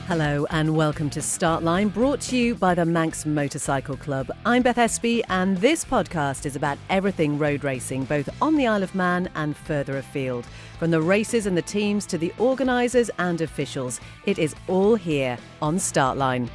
Hello and welcome to Startline, brought to you by the Manx Motorcycle Club. I'm Beth Espy and this podcast is about everything road racing, both on the Isle of Man and further afield. From the races and the teams to the organisers and officials, it is all here on Startline.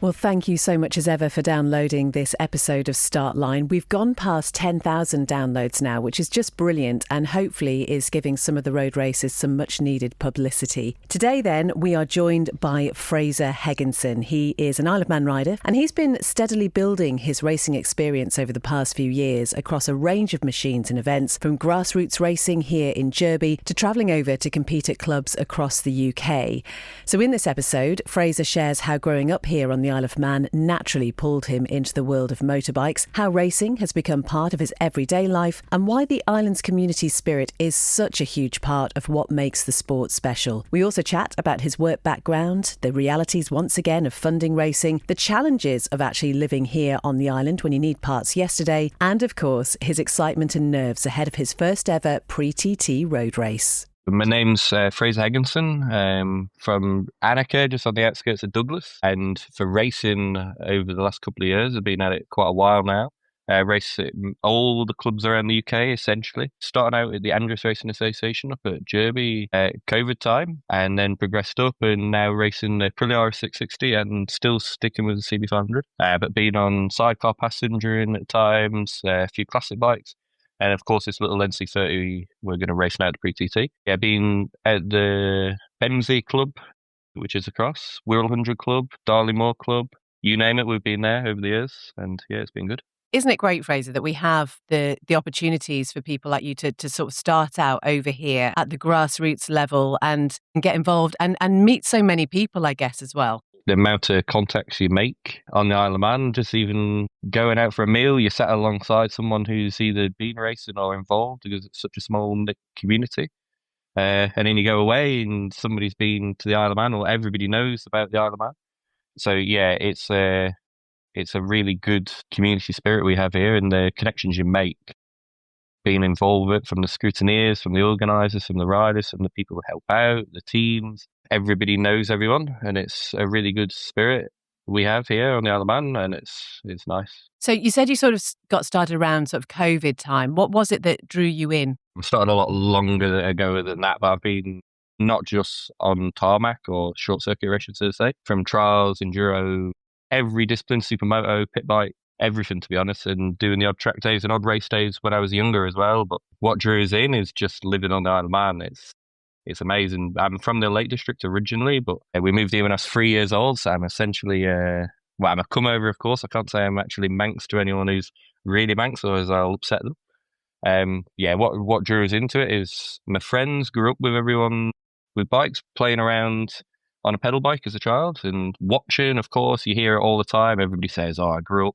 Well, thank you so much as ever for downloading this episode of Startline. We've gone past 10,000 downloads now, which is just brilliant and hopefully is giving some of the road races some much needed publicity. Today then, we are joined by Fraser Heginson. He is an Isle of Man rider and he's been steadily building his racing experience over the past few years across a range of machines and events, from grassroots racing here in Derby to travelling over to compete at clubs across the UK. So in this episode, Fraser shares how growing up here on the Isle of Man naturally pulled him into the world of motorbikes, how racing has become part of his everyday life, and why the island's community spirit is such a huge part of what makes the sport special. We also chat about his work background, the realities once again of funding racing, the challenges of actually living here on the island when you need parts yesterday, and of course his excitement and nerves ahead of his first ever pre-TT road race. My name's Fraser Heginson, from Annika, just on the outskirts of Douglas. And for racing over the last couple of years, I've been at it quite a while now. Race at all the clubs around the UK, essentially. Starting out at the Andrews Racing Association up at Derby COVID time, and then progressed up and now racing the Aprilias 660 and still sticking with the CB500. But being on sidecar passengering at times, a few classic bikes. And of course, this little NC30 we're going to race now at the pre-TT. Yeah, been at the Bemsey Club, which is across, Wirral 100 Club, Darley Moor Club, you name it, we've been there over the years. And yeah, it's been good. Isn't it great, Fraser, that we have the opportunities for people like you to sort of start out over here at the grassroots level and get involved and meet so many people, I guess, as well? The amount of contacts you make on the Isle of Man, just even going out for a meal, you sat alongside someone who's either been racing or involved because it's such a small knit community. And then you go away and somebody's been to the Isle of Man or everybody knows about the Isle of Man. So yeah, it's a really good community spirit we have here, and the connections you make being involved with it, from the scrutineers, from the organisers, from the riders, from the people who help out, the teams. Everybody knows everyone, and it's a really good spirit we have here on the Isle of Man, and it's nice. So you said you sort of got started around sort of COVID time. What was it that drew you in? I started a lot longer ago than that, but I've been not just on tarmac or short circuit races, so to say, from trials, enduro, every discipline, supermoto, pit bike, everything, to be honest, and doing the odd track days and odd race days when I was younger as well. But what drew us in is just living on the Isle of Man. It's amazing. I'm from the Lake District originally, but we moved here when I was 3 years old, so I'm essentially, I'm a come over, of course. I can't say I'm actually Manx to anyone who's really Manx, or as I'll upset them. What drew us into it is my friends grew up with everyone with bikes, playing around on a pedal bike as a child, and watching, of course, you hear it all the time. Everybody says, I grew up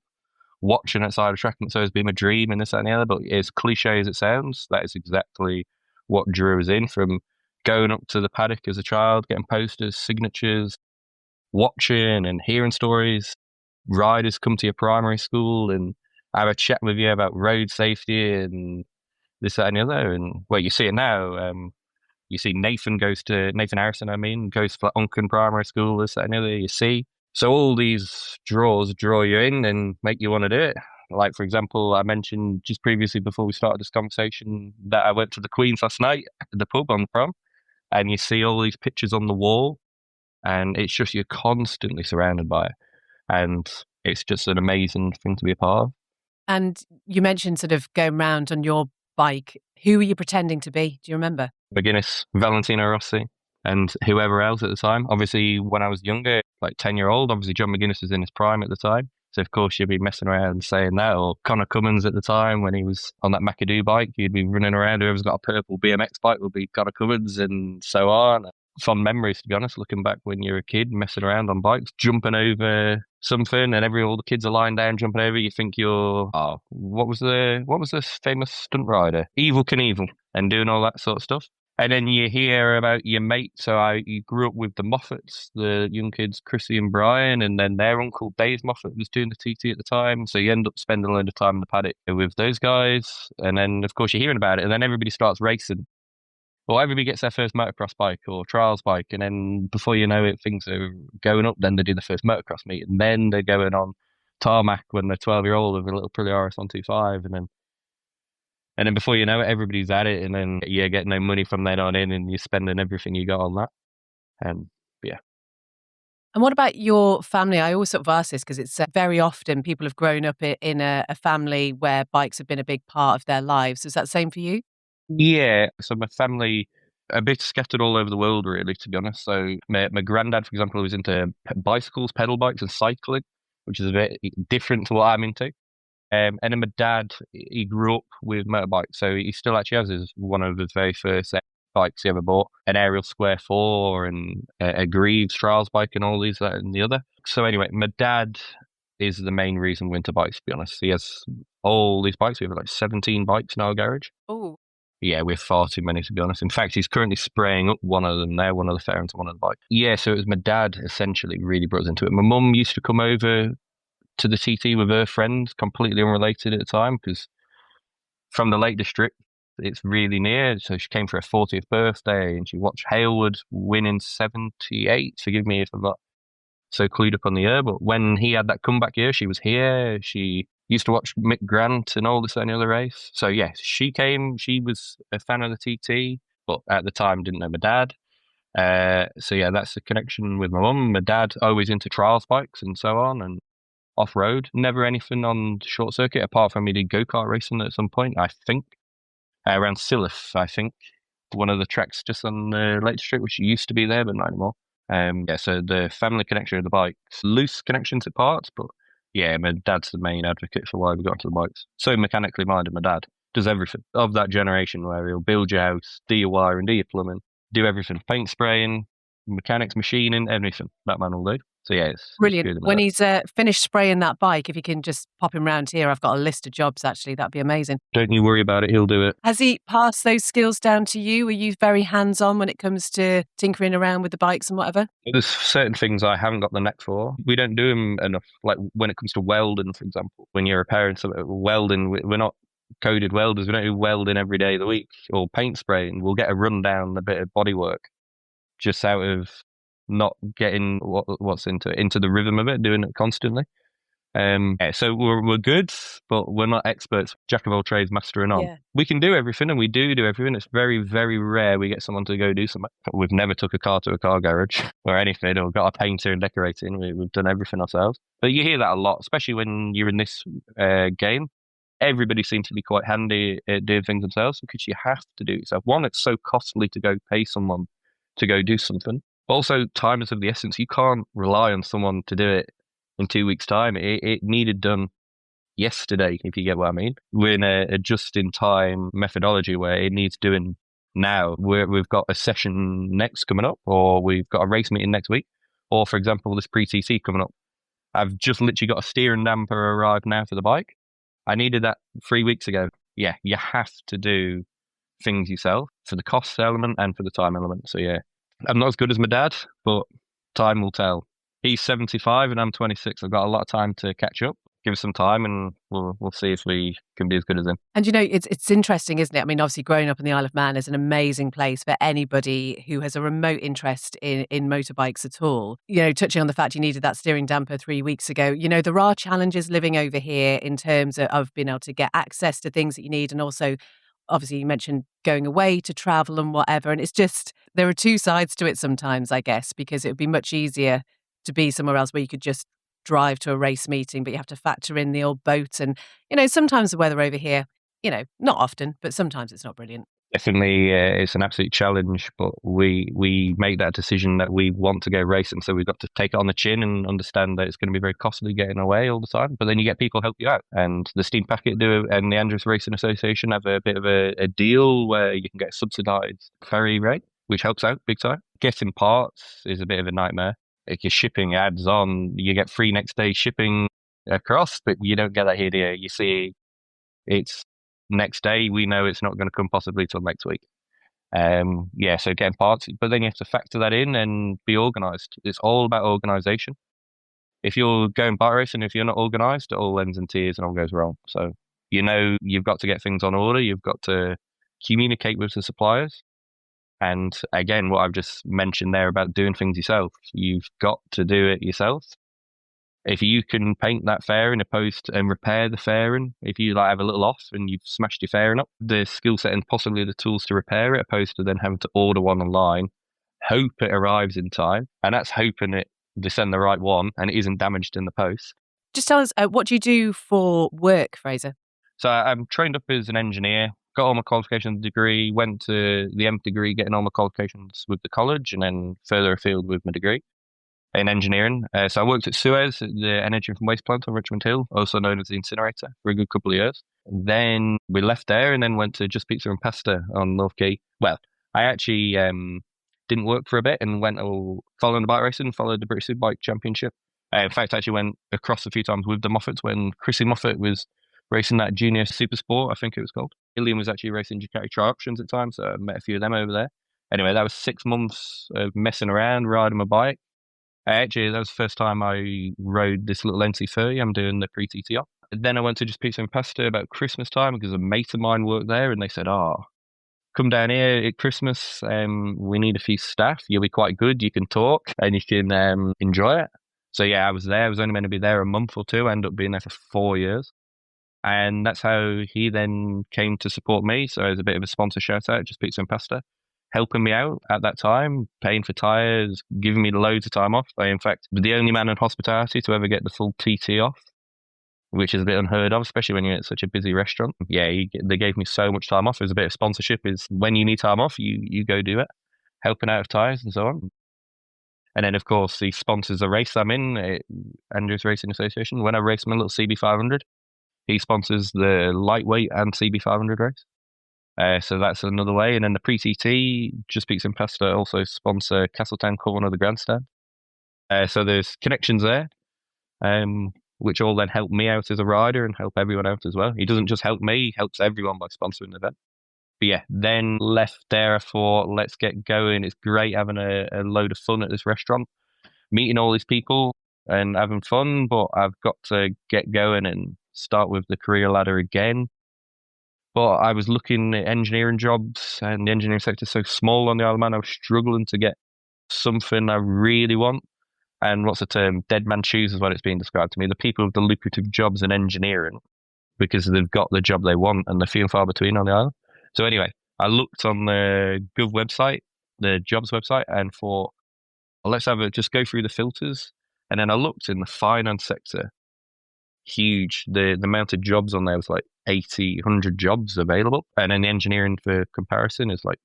watching outside a track, and it's always been my dream, and this, that, and the other. But as cliche as it sounds, that is exactly what drew us in, from going up to the paddock as a child, getting posters, signatures, watching and hearing stories. Riders come to your primary school and have a chat with you about road safety and this, that, and the other. And well, you see it now. You see Nathan Harrison, goes for Uncan Primary School, this, that, and the other. You see. So all these draw you in and make you want to do it. Like, for example, I mentioned just previously before we started this conversation that I went to the Queen's last night at the pub on the prom, and you see all these pictures on the wall, and it's just, you're constantly surrounded by it. And it's just an amazing thing to be a part of. And you mentioned sort of going around on your bike. Who were you pretending to be? Do you remember? McGuinness, Valentino Rossi, and whoever else at the time. Obviously, when I was younger, like 10-year-old, obviously John McGuinness was in his prime at the time. So, of course, you'd be messing around saying that. Or Connor Cummins at the time, when he was on that McAdoo bike, you'd be running around. Whoever's got a purple BMX bike will be Connor Cummins, and so on. Fun memories, to be honest, looking back when you're a kid, messing around on bikes, jumping over something, and all the kids are lying down, jumping over. You think you're, what was this famous stunt rider? Evel Knievel, and doing all that sort of stuff. And then you hear about your mate. So you grew up with the Moffats, the young kids, Chrissy and Brian, and then their uncle Dave Moffat was doing the TT at the time. So you end up spending a load of time in the paddock with those guys. And then, of course, you're hearing about it. And then everybody starts racing. Well, everybody gets their first motocross bike or trials bike, and then before you know it, things are going up. Then they do the first motocross meet, and then they're going on tarmac when they're 12-year-old with a little Aprilias 125, and then before you know it, everybody's at it, and then you get no money from then on in, and you're spending everything you got on that. And yeah. And what about your family? I always sort of ask this because it's very often people have grown up in a family where bikes have been a big part of their lives. Is that the same for you? Yeah, so my family a bit scattered all over the world, really, to be honest. So my granddad, for example, was into bicycles, pedal bikes, and cycling, which is a bit different to what I'm into. And then my dad, he grew up with motorbikes, so he still actually has one of his very first bikes he ever bought, an Aerial Square 4 and a Greaves Trials bike and all these, that and the other. So anyway, my dad is the main reason we're into bikes, to be honest. He has all these bikes. We have like 17 bikes in our garage. Oh, Yeah, we have far too many, to be honest. In fact, he's currently spraying up one of them there, one of the fairings and one of the bikes. Yeah, so it was my dad, essentially, really brought us into it. My mum used to come over to the TT with her friends, completely unrelated at the time, because from the Lake District, it's really near. So she came for her 40th birthday, and she watched Hailwood win in 78. Forgive me if I'm not so clued up on the year, but when he had that comeback year, she was here. She used to watch Mick Grant and all this and the other race. So yes, she came. She was a fan of the TT, but at the time didn't know my dad. So yeah, that's the connection with my mum. My dad always into trials bikes and so on, and off road. Never anything on short circuit apart from he did go-kart racing at some point. I think around Silliff. I think one of the tracks just on the Lake District, which used to be there but not anymore. Yeah, so the family connection of the bikes, loose connections at parts, but yeah, my dad's the main advocate for why we got into the bikes. So mechanically minded, my dad does everything of that generation where he'll build your house, do your wiring, do your plumbing, do everything, paint spraying, mechanics, machining, everything. That man will do. So yeah, it's brilliant. really When he's finished spraying that bike, if you can just pop him round here, I've got a list of jobs, actually. That'd be amazing. Don't you worry about it, he'll do it. Has he passed those skills down to you? Are you very hands-on when it comes to tinkering around with the bikes and whatever? There's certain things I haven't got the knack for. We don't do them enough. Like when it comes to welding, for example, when you're a parent, so welding, we're not coded welders. We don't do welding every day of the week, or paint spraying. We'll get a rundown, a bit of body work, just out of not getting what's into the rhythm of it, doing it constantly. Yeah, so we're good, but we're not experts. Jack of all trades, master of none. Yeah. We can do everything, and we do everything. It's very, very rare we get someone to go do something. We've never took a car to a car garage or anything, or got a painter and decorating. We've done everything ourselves. But you hear that a lot, especially when you're in this game. Everybody seems to be quite handy at doing things themselves because you have to do it yourself. One, it's so costly to go pay someone to go do something. But also, time is of the essence. You can't rely on someone to do it in 2 weeks' time. It needed done yesterday, if you get what I mean. We're in a just-in-time methodology where it needs doing now. We've got a session next coming up, or we've got a race meeting next week, or, for example, this pre-TC coming up. I've just literally got a steering damper arrived now for the bike. I needed that 3 weeks ago. Yeah, you have to do things yourself for the cost element and for the time element. So yeah, I'm not as good as my dad, but time will tell. He's 75 and I'm 26. I've got a lot of time to catch up. Give us some time and we'll see if we can be as good as him. And you know, it's interesting, isn't it? I mean, obviously growing up in the Isle of Man is an amazing place for anybody who has a remote interest in motorbikes at all. You know, touching on the fact you needed that steering damper 3 weeks ago, you know, there are challenges living over here in terms of being able to get access to things that you need, and also obviously you mentioned going away to travel and whatever, and it's just, there are two sides to it sometimes, I guess, because it would be much easier to be somewhere else where you could just drive to a race meeting, but you have to factor in the old boat. And, you know, sometimes the weather over here, you know, not often, but sometimes it's not brilliant. Definitely, it's an absolute challenge, but we make that decision that we want to go racing, so we've got to take it on the chin and understand that it's going to be very costly getting away all the time. But then you get people help you out, and the Steam Packet and the Andrews Racing Association have a bit of a deal where you can get a subsidised ferry rate, which helps out big time. Getting parts is a bit of a nightmare. If your shipping adds on, you get free next day shipping across, but you don't get that here, do you? You see, it's next day, we know it's not going to come possibly till next week. Yeah, so getting parts, but then you have to factor that in and be organised. It's all about organisation. If you're going bike racing, if you're not organised, it all ends in tears and all goes wrong. So, you know, you've got to get things on order. You've got to communicate with the suppliers. And again, what I've just mentioned there about doing things yourself, you've got to do it yourself. If you can paint that fairing and repair the fairing, if you like have a little off and you've smashed your fairing up, the skill set and possibly the tools to repair it, opposed to then having to order one online, hope it arrives in time, and that's hoping they send the right one and it isn't damaged in the post. Just tell us, what do you do for work, Fraser? So I'm trained up as an engineer, got all my qualifications degree, went to the M degree, getting all my qualifications with the college, and then further afield with my degree in engineering. So I worked at Suez, at the energy from waste plant on Richmond Hill, also known as the incinerator, for a good couple of years. Then we left there and then went to Just Pizza and Pasta on North Quay. Well, I actually didn't work for a bit and went following the bike racing, followed the British Superbike Championship. In fact, I actually went across a few times with the Moffats when Chrissy Moffat was racing that junior super sport, I think it was called. Ilian was actually racing Ducati Tri-Options at the time, so I met a few of them over there. Anyway, that was 6 months of messing around, riding my bike. Actually, that was the first time I rode this little NC30. I'm doing the pre-TT off. Then I went to Just Pizza and Pasta about Christmas time because a mate of mine worked there, and they said, come down here at Christmas. We need a few staff. You'll be quite good. You can talk and you can enjoy it. So yeah, I was there. I was only meant to be there a month or two. I ended up being there for 4 years. And that's how he then came to support me. So as a bit of a sponsor shout out, Just Pizza and Pasta, helping me out at that time, paying for tyres, giving me loads of time off. I, in fact, was the only man in hospitality to ever get the full TT off, which is a bit unheard of, especially when you're at such a busy restaurant. Yeah, they gave me so much time off. As a bit of sponsorship is when you need time off, you go do it, helping out with tyres and so on. And then, of course, he sponsors a race I'm in, Andrews Racing Association. When I race my little CB500, he sponsors the lightweight and CB500 race. So that's another way. And then the pre-TT, Just Pizza and Pasta also sponsor Castletown Corner, the grandstand. So there's connections there, which all then help me out as a rider and help everyone out as well. He doesn't just help me, he helps everyone by sponsoring the event. But yeah, then left there, I thought, let's get going. It's great having a load of fun at this restaurant, meeting all these people and having fun, but I've got to get going and start with the career ladder again. But I was looking at engineering jobs, and the engineering sector is so small on the Isle of Man. I was struggling to get something I really want. And what's the term? Dead man shoes is what it's being described to me. The people with the lucrative jobs in engineering, because they've got the job they want and they're few and far between on the island. So anyway, I looked on the Gov website, the jobs website, and thought, well, let's just go through the filters. And then I looked in the finance sector. Huge. The amount of jobs on there was like 80, 100 jobs available. And then the engineering, for comparison, is like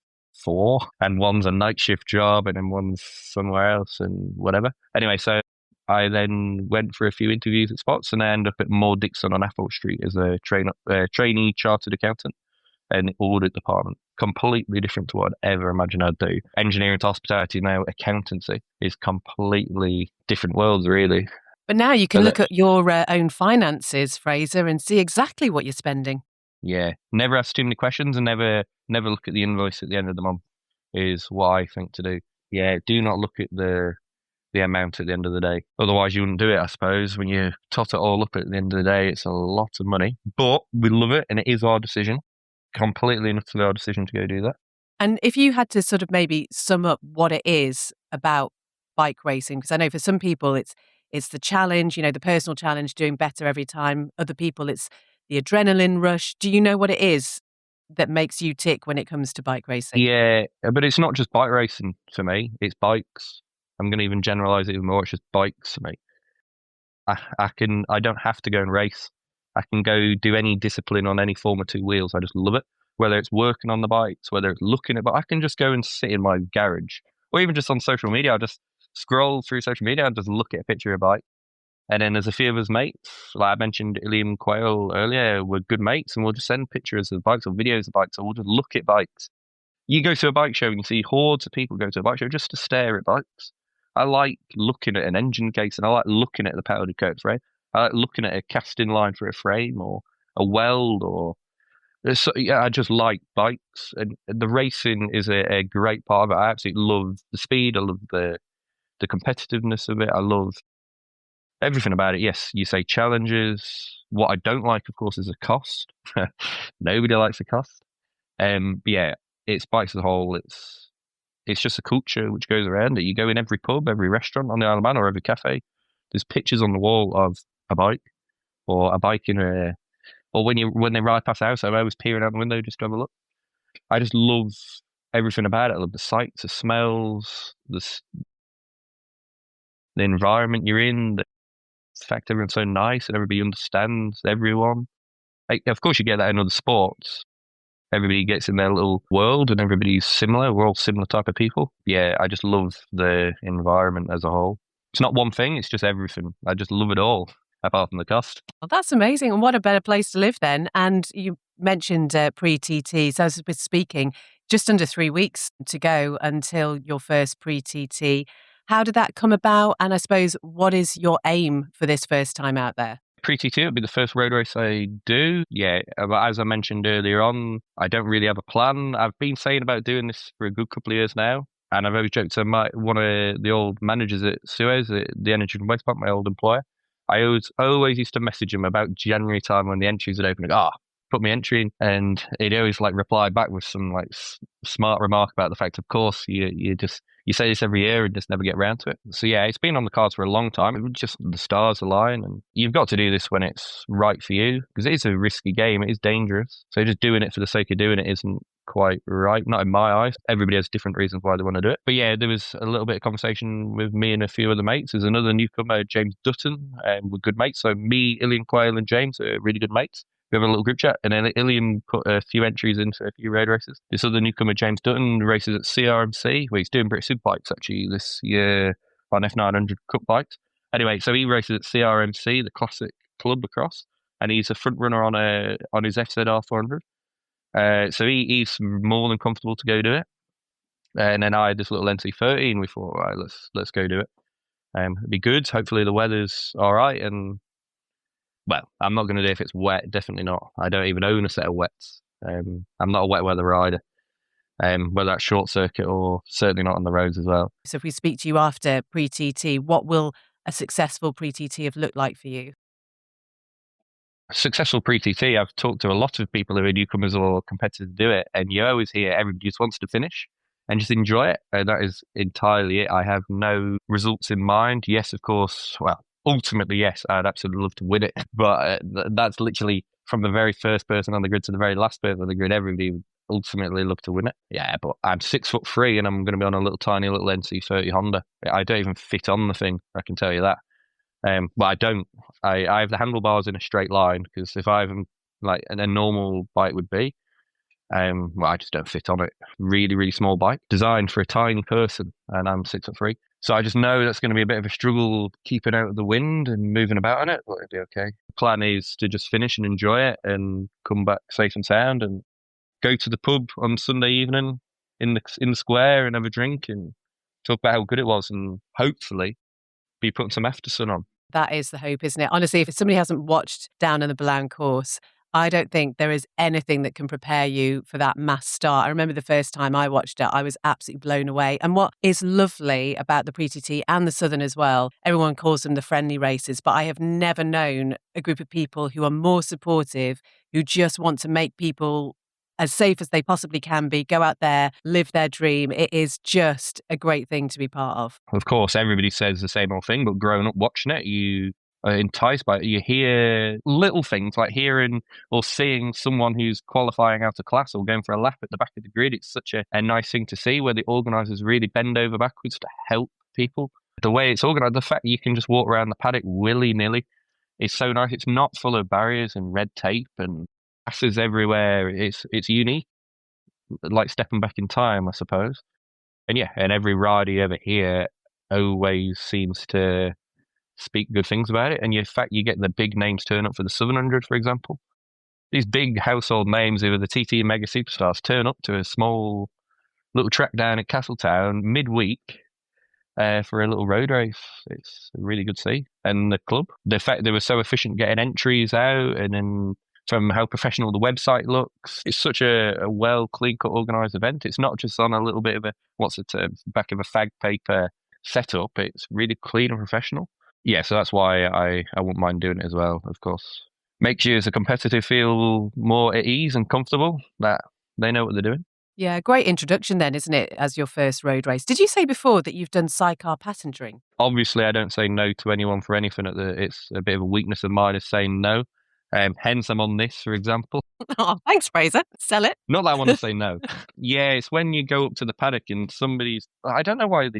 4. And one's a night shift job and then one's somewhere else and whatever. Anyway, so I then went for a few interviews at spots and I ended up at Moore Dixon on Apple Street as a trainee chartered accountant in the audit department. Completely different to what I'd ever imagined I'd do. Engineering to hospitality, now accountancy, is completely different worlds, really. But now you can look at your own finances, Fraser, and see exactly what you're spending. Yeah, never ask too many questions and never look at the invoice at the end of the month is what I think to do. Yeah, do not look at the amount at the end of the day. Otherwise, you wouldn't do it, I suppose. When you tot it all up at the end of the day, it's a lot of money. But we love it, and it is our decision. Completely and utterly our decision to go do that. And if you had to sort of maybe sum up what it is about bike racing, because I know for some people it's the challenge, the personal challenge, doing better every time. Other people, it's the adrenaline rush. Do you know what it is that makes you tick when it comes to bike racing? Yeah, but it's not just bike racing for me. It's bikes. I'm going to even generalize it even more. It's just bikes for me. I don't have to go and race. I can go do any discipline on any form of 2 wheels. I just love it. Whether it's working on the bikes, whether it's looking at, but I can just go and sit in my garage, or even just on social media. I'll just scroll through social media and just look at a picture of a bike. And then there's a few of us mates, like I mentioned Ilian Quayle earlier, we're good mates, and we'll just send pictures of bikes or videos of bikes, or we'll just look at bikes. You go to a bike show and you see hordes of people go to a bike show just to stare at bikes. I like looking at an engine case, and I like looking at the powder coats, right? I like looking at a casting line for a frame or a weld, or yeah, I just like bikes, and the racing is a great part of it. I absolutely love the speed. I love the competitiveness of it. I love everything about it. Yes, you say challenges. What I don't like, of course, is the cost. Nobody likes the cost. But yeah, it's bikes as a whole. It's it's just a culture which goes around it. You go in every pub, every restaurant on the Isle of Man or every cafe. There's pictures on the wall of a bike or a bike in a, or when they ride past the house, I'm always peering out the window just to have a look. I just love everything about it. I love the sights, the smells, the environment you're in, the fact everyone's so nice and everybody understands everyone. Like, of course, you get that in other sports. Everybody gets in their little world and everybody's similar. We're all similar type of people. Yeah, I just love the environment as a whole. It's not one thing, it's just everything. I just love it all, apart from the cost. Well, that's amazing. And what a better place to live then. And you mentioned pre-TT. So I was speaking, just under 3 weeks to go until your first pre-TT. How did that come about? And I suppose, what is your aim for this first time out there? Pre-TT will be the first road race I do. Yeah, but as I mentioned earlier on, I don't really have a plan. I've been saying about doing this for a good couple of years now. And I've always joked to one of the old managers at Suez, the Energy and Waste Park, my old employer. I always used to message him about January time when the entries would open. Put my entry in, and he'd always like reply back with some like smart remark about the fact, of course, you say this every year and just never get around to it. So yeah, it's been on the cards for a long time. It was just the stars align, and you've got to do this when it's right for you, because it is a risky game. It is dangerous. So just doing it for the sake of doing it isn't quite right, not in my eyes. Everybody has different reasons why they want to do it. But yeah, there was a little bit of conversation with me and a few other mates. There's another newcomer, James Dutton, and we're good mates. So me, Ilian Quayle and James are really good mates. We have a little group chat, and then Ilian put a few entries in for a few road races. This other newcomer, James Dutton, races at CRMC, where he's doing British Superbikes actually this year on F900 Cup bikes. Anyway, so he races at CRMC, the classic club across, and he's a front runner on his FZR 400. So he's more than comfortable to go do it. And then I had this little NC30, and we thought, all right, let's go do it. It'd be good. Hopefully the weather's all right, and well, I'm not going to do it if it's wet. Definitely not. I don't even own a set of wets. I'm not a wet weather rider, whether that's short circuit or certainly not on the roads as well. So if we speak to you after pre-TT, what will a successful pre-TT have looked like for you? Successful pre-TT, I've talked to a lot of people who are newcomers or competitors do it, and you always hear everybody just wants to finish and just enjoy it. And that is entirely it. I have no results in mind. Yes, of course. Well, ultimately, yes, I'd absolutely love to win it. But that's literally from the very first person on the grid to the very last person on the grid. Everybody would ultimately love to win it. Yeah, but I'm 6'3" and I'm going to be on a tiny little NC30 Honda. I don't even fit on the thing, I can tell you that. But I don't. I have the handlebars in a straight line, because if I have them like a normal bike would be, well, I just don't fit on it. Really, really small bike, designed for a tiny person, and I'm 6'3". So I just know that's going to be a bit of a struggle keeping out of the wind and moving about on it, but it'll be okay. The plan is to just finish and enjoy it and come back safe and sound and go to the pub on Sunday evening in the square and have a drink and talk about how good it was, and hopefully be putting some after sun on. That is the hope, isn't it? Honestly, if somebody hasn't watched Down in the Billown Course, I don't think there is anything that can prepare you for that mass start. I remember the first time I watched it, I was absolutely blown away. And what is lovely about the pre-TT and the Southern as well, everyone calls them the friendly races, but I have never known a group of people who are more supportive, who just want to make people as safe as they possibly can be, go out there, live their dream. It is just a great thing to be part of. Of course, everybody says the same old thing, but growing up watching it, you are enticed by it. You hear little things like hearing or seeing someone who's qualifying out of class or going for a lap at the back of the grid. It's such a nice thing to see, where the organisers really bend over backwards to help people. The way it's organised, the fact that you can just walk around the paddock willy-nilly is so nice. It's not full of barriers and red tape and passes everywhere. It's unique, like stepping back in time, I suppose. And yeah, and every rider you ever hear always seems to speak good things about it. And in fact, you get the big names turn up for the 700, for example. These big household names who are the TT mega superstars turn up to a small little track down at Castletown midweek for a little road race. It's really good to see. And the club, the fact they were so efficient getting entries out, and then from how professional the website looks, it's such a well, clean-cut, organised event. It's not just on a little bit of back of a fag paper setup. It's really clean and professional. Yeah, so that's why I wouldn't mind doing it as well, of course. Makes you as a competitor feel more at ease and comfortable that they know what they're doing. Yeah, great introduction then, isn't it, as your first road race? Did you say before that you've done sidecar passengering? Obviously, I don't say no to anyone for anything. It's a bit of a weakness of mine is saying no. Hence, I'm on this, for example. Oh, thanks, Fraser. Sell it. Not that I want to say no. Yeah, it's when you go up to the paddock and I don't know why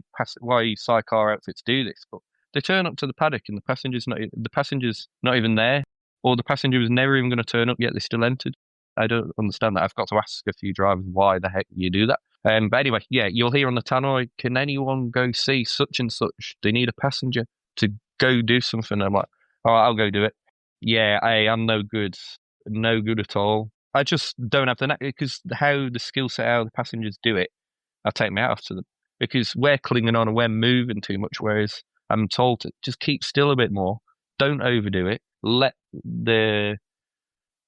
sidecar outfits do this, but they turn up to the paddock and the passenger's not even there, or the passenger was never even going to turn up yet they still entered. I don't understand that. I've got to ask a few drivers why the heck you do that. But anyway, yeah, you'll hear on the tannoy, can anyone go see such and such? They need a passenger to go do something. I'm like, all right, I'll go do it. Yeah, I'm no good. No good at all. I just don't have the knack because how the skill set, how the passengers do it, I take my hat off to them because we're clinging on and we're moving too much. Whereas I'm told to just keep still a bit more. Don't overdo it. Let the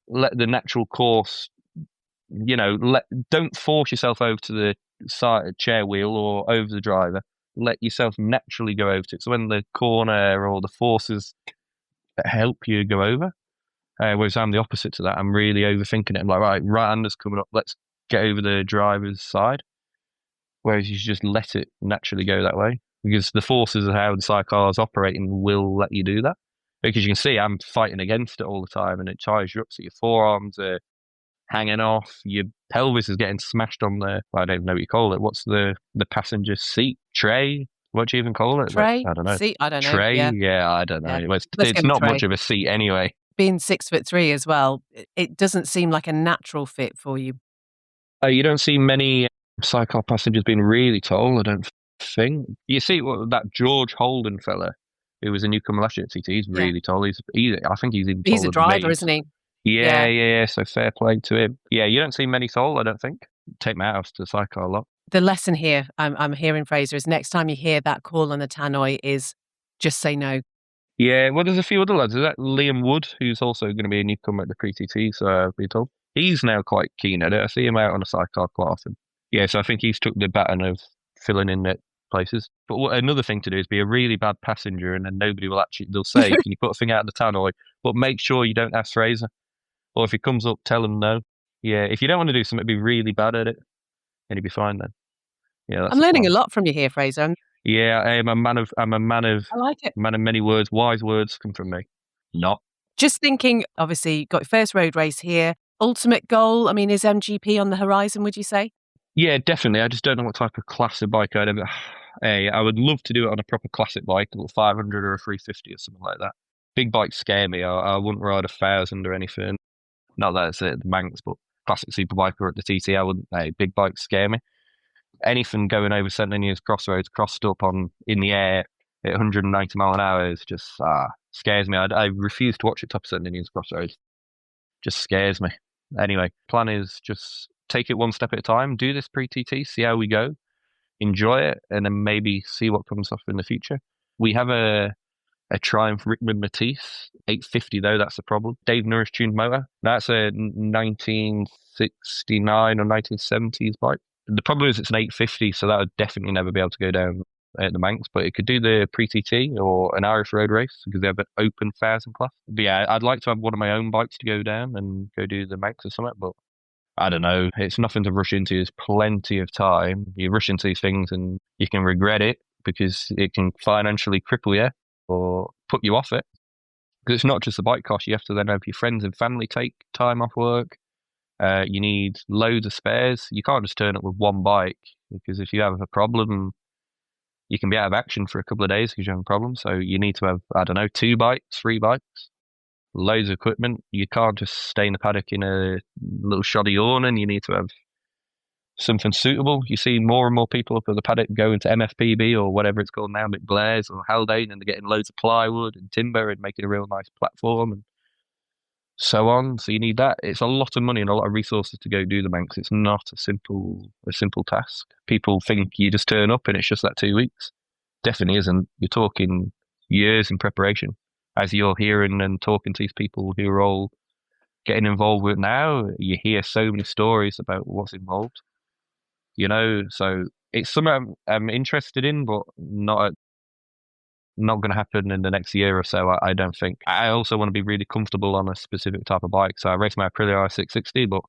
natural course, don't force yourself over to the side chair wheel or over the driver. Let yourself naturally go over to it. So when the corner or the forces help you go over. Whereas I'm the opposite to that. I'm really overthinking it. I'm like, right-hander's coming up. Let's get over the driver's side. Whereas you should just let it naturally go that way. Because the forces of how the sidecar's operating will let you do that. Because you can see I'm fighting against it all the time and it ties you up. So your forearms are hanging off. Your pelvis is getting smashed on I don't even know what you call it. What's the passenger seat? Tray? What do you even call it? Tray? I don't know. Seat? I don't know. Tray? Yeah, I don't know. yeah. It's not much of a seat anyway. Being 6'3" as well, it doesn't seem like a natural fit for you. You don't see many sidecar passengers being really tall, I don't think. You see that George Holden fella, who was a newcomer last year at TT, he's really tall. I think he's even taller He's a driver, isn't he? Yeah, so fair play to him. Yeah, you don't see many tall, I don't think. Take my hat off to the sidecar a lot. The lesson here, I'm hearing, Fraser, is next time you hear that call on the tannoy is just say no. Yeah, well, there's a few other lads. There's that Liam Wood, who's also going to be a newcomer at the pre-TT, so I've been told. He's now quite keen at it. I see him out on a sidecar quite often. Yeah, so I think he's took the baton of filling in at places. But another thing to do is be a really bad passenger, and then they'll say, can you put a thing out of the tannoy? But make sure you don't ask Fraser. Or if he comes up, tell him no. Yeah, if you don't want to do something, be really bad at it, and he'll be fine then. Yeah, that's I'm learning a lot from you here, Fraser. Yeah, I'm a man of I like it. Man of many words. Wise words come from me. Not. Just thinking, obviously, got your first road race here. Ultimate goal, I mean, is MGP on the horizon, would you say? Yeah, definitely. I just don't know what type of classic bike I'd ever. Hey, I would love to do it on a proper classic bike, a little 500 or a 350 or something like that. Big bikes scare me. I wouldn't ride a 1,000 or anything. Not that it's at the Manx, but classic superbike or at the TT, I wouldn't. Hey, big bikes scare me. Anything going over St. Ninians Crossroads, crossed up in the air at 190 mile an hour is just scares me. I refuse to watch it top of St. Ninians Crossroads. Just scares me. Anyway, plan is just take it one step at a time. Do this pre-TT, see how we go, enjoy it, and then maybe see what comes off in the future. We have a Triumph Rickman Matisse 850 though. That's the problem. Dave Nourish tuned motor. That's a 1969 or 1970s bike. The problem is it's an 850, so that would definitely never be able to go down at the Manx, but it could do the pre-TT or an Irish road race because they have an open 1,000 class. But yeah, I'd like to have one of my own bikes to go down and go do the Manx or something, but I don't know. It's nothing to rush into. There's plenty of time. You rush into these things and you can regret it because it can financially cripple you or put you off it. Because it's not just the bike cost. You have to then have your friends and family take time off work. You need loads of spares. You can't just turn up with one bike because if you have a problem, you can be out of action for a couple of days because you have a problem. So you need to have, 2 bikes, 3 bikes, loads of equipment. You can't just stay in the paddock in a little shoddy awning. You need to have something suitable. You see more and more people up at the paddock going to MFPB or whatever it's called now, McBlair's or Haldane, and they're getting loads of plywood and timber and making a real nice platform and so on. So you need that. It's a lot of money and a lot of resources to go do the Manx. It's not a simple task. People think you just turn up and it's just that 2 weeks. Definitely isn't. You're talking years in preparation. As you're hearing and talking to these people who are all getting involved with it now, you hear so many stories about what's involved. So it's something I'm interested in, but not going to happen in the next year or so, I don't think. I also want to be really comfortable on a specific type of bike. So I race my Aprilia 660, but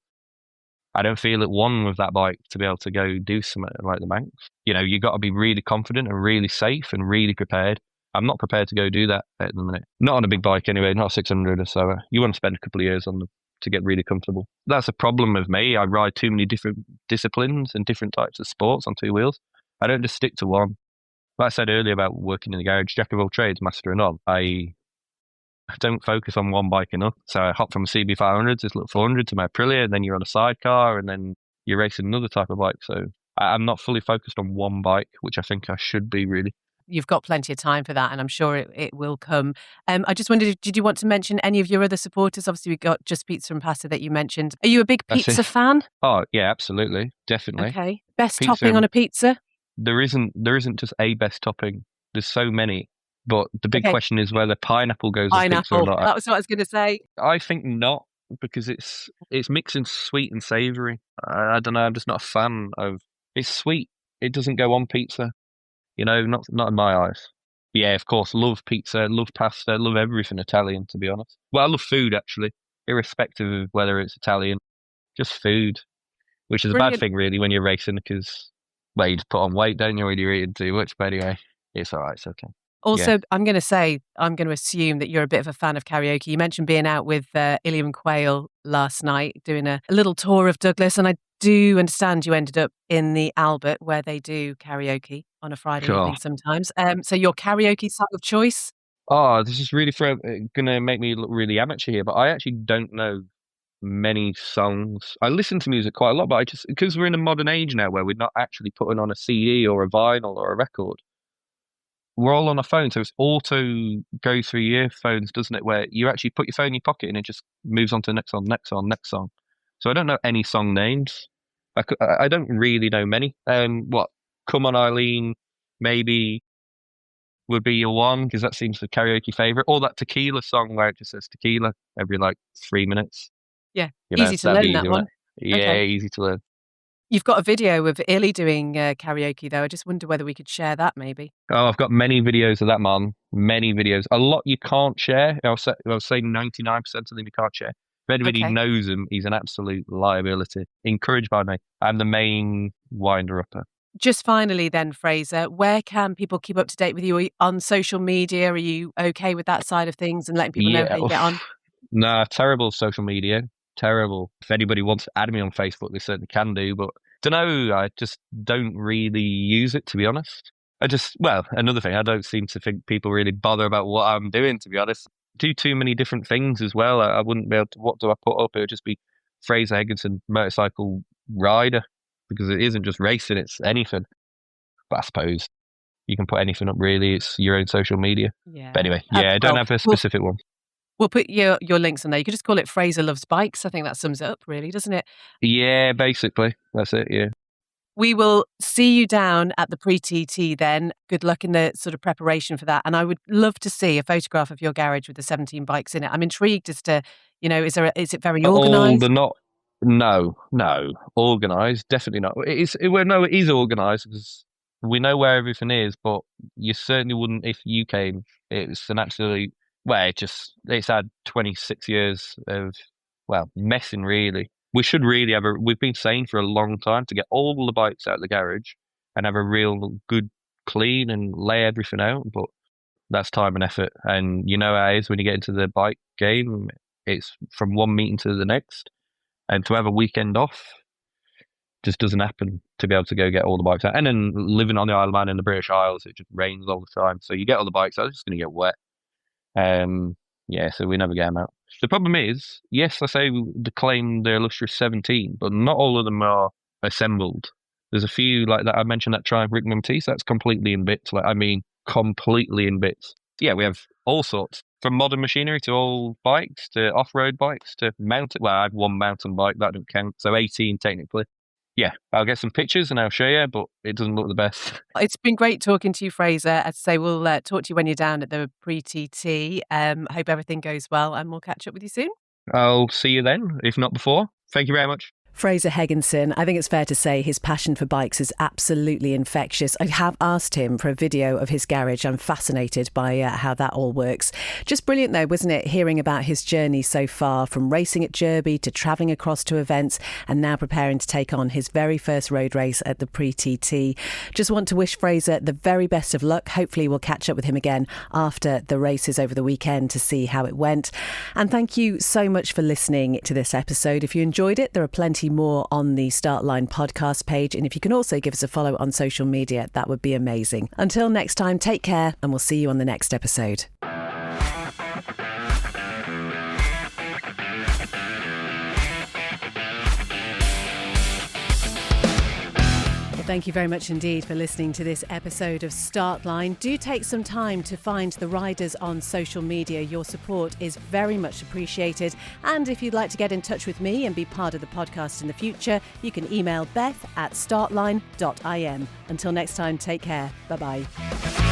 I don't feel at one with that bike to be able to go do something like the Manx. You know, you got to be really confident and really safe and really prepared. I'm not prepared to go do that at the minute. Not on a big bike anyway, not a 600 or so. You want to spend a couple of years on them to get really comfortable. That's a problem with me. I ride too many different disciplines and different types of sports on two wheels. I don't just stick to one. Like I said earlier about working in the garage, jack of all trades, master of none. I don't focus on one bike enough. So I hop from a CB500 to this little 400 to my Aprilia, and then you're on a sidecar, and then you're racing another type of bike. So I'm not fully focused on one bike, which I think I should be, really. You've got plenty of time for that, and I'm sure it will come. I just wondered, did you want to mention any of your other supporters? Obviously, we got Just Pizza and Pasta that you mentioned. Are you a big pizza fan? Oh, yeah, absolutely. Definitely. Okay. Best topping on a pizza? There isn't just a best topping. There's so many. But the big question is whether pineapple goes on pizza or not. That was what I was going to say. I think not, because it's mixing sweet and savoury. I don't know, I'm just not a fan of... It's sweet. It doesn't go on pizza. You know, not in my eyes. Yeah, of course, love pizza, love pasta, love everything Italian, to be honest. Well, I love food, actually, irrespective of whether it's Italian. Just food, which is a bad thing, really, when you're racing, because, well, you just put on weight, don't you, when you're eating too much, but anyway, it's all right, it's okay. Also, yeah. I'm going to assume that you're a bit of a fan of karaoke. You mentioned being out with Ilya and Quayle last night, doing a little tour of Douglas, and I do understand you ended up in the Albert, where they do karaoke on a Friday evening sometimes. So your karaoke song of choice? Oh, this is really going to make me look really amateur here, but I actually don't know many songs. I listen to music quite a lot, but because we're in a modern age now where we're not actually putting on a CD or a vinyl or a record, we're all on a phone, so it's auto go through your earphones, doesn't it? Where you actually put your phone in your pocket and it just moves on to the next song, next song, next song. So I don't know any song names. I don't really know many. Come On Eileen, maybe would be your one, because that seems the karaoke favourite. Or that Tequila song where it just says tequila every 3 minutes. Yeah, easy to learn that one. Yeah, okay. Easy to learn. You've got a video of Illy doing karaoke, though. I just wonder whether we could share that, maybe. Oh, I've got many videos of that, man. Many videos. A lot you can't share. I'll say 99% of them you can't share. If anybody knows him, he's an absolute liability. Encouraged by me. I'm the main winder-upper. Just finally then, Fraser, where can people keep up to date with you on social media? Are you okay with that side of things and letting people know how you get on? Nah, terrible social media. Terrible. If anybody wants to add me on Facebook, they certainly can do, but don't know, I just don't really use it, to be honest. Another thing, I don't seem to think people really bother about what I'm doing, to be honest. Do too many different things as well. I wouldn't be able to, what do I put up? It would just be Fraser Heginson motorcycle rider, because it isn't just racing, it's anything. But I suppose you can put anything up, really. It's your own social media. Yeah. But anyway, I don't have a specific one. We'll put your links in there. You could just call it Fraser Loves Bikes. I think that sums it up, really, doesn't it? Yeah, basically. That's it, yeah. We will see you down at the pre-TT then. Good luck in the sort of preparation for that. And I would love to see a photograph of your garage with the 17 bikes in it. I'm intrigued as to, is it very organised? No, organised, definitely not. It is organised, because we know where everything is, but you certainly wouldn't if you came. It's an absolute... Well, it's had 26 years of, messing, really. We should really we've been saying for a long time to get all the bikes out of the garage and have a real good clean and lay everything out, but that's time and effort. And you know how it is when you get into the bike game, it's from one meeting to the next. And to have a weekend off just doesn't happen, to be able to go get all the bikes out. And then living on the Isle of Man in the British Isles, it just rains all the time. So you get all the bikes out, it's just going to get wet. So we never get them out. The problem is, yes, I say we claim the illustrious 17, but not all of them are assembled. There's a few, like that I mentioned, that Triumph Rickman T, so that's completely in bits. Completely in bits. Yeah, we have all sorts, from modern machinery to old bikes to off-road bikes to mountain. Well, I have one mountain bike, that don't count, so 18 technically. Yeah, I'll get some pictures and I'll show you, but it doesn't look the best. It's been great talking to you, Fraser. As I say, we'll talk to you when you're down at the pre-TT. Hope everything goes well, and we'll catch up with you soon. I'll see you then, if not before. Thank you very much. Fraser Heginson, I think it's fair to say his passion for bikes is absolutely infectious. I have asked him for a video of his garage. I'm fascinated by how that all works. Just brilliant though, wasn't it? Hearing about his journey so far, from racing at Derby to travelling across to events and now preparing to take on his very first road race at the Pre-TT. Just want to wish Fraser the very best of luck. Hopefully we'll catch up with him again after the races over the weekend to see how it went. And thank you so much for listening to this episode. If you enjoyed it, there are plenty more on the Startline podcast page, and if you can also give us a follow on social media, that would be amazing. Until next time, take care, and we'll see you on the next episode. Thank you very much indeed for listening to this episode of Startline. Do take some time to find the riders on social media. Your support is very much appreciated. And if you'd like to get in touch with me and be part of the podcast in the future, you can email beth@startline.im. Until next time, take care. Bye-bye.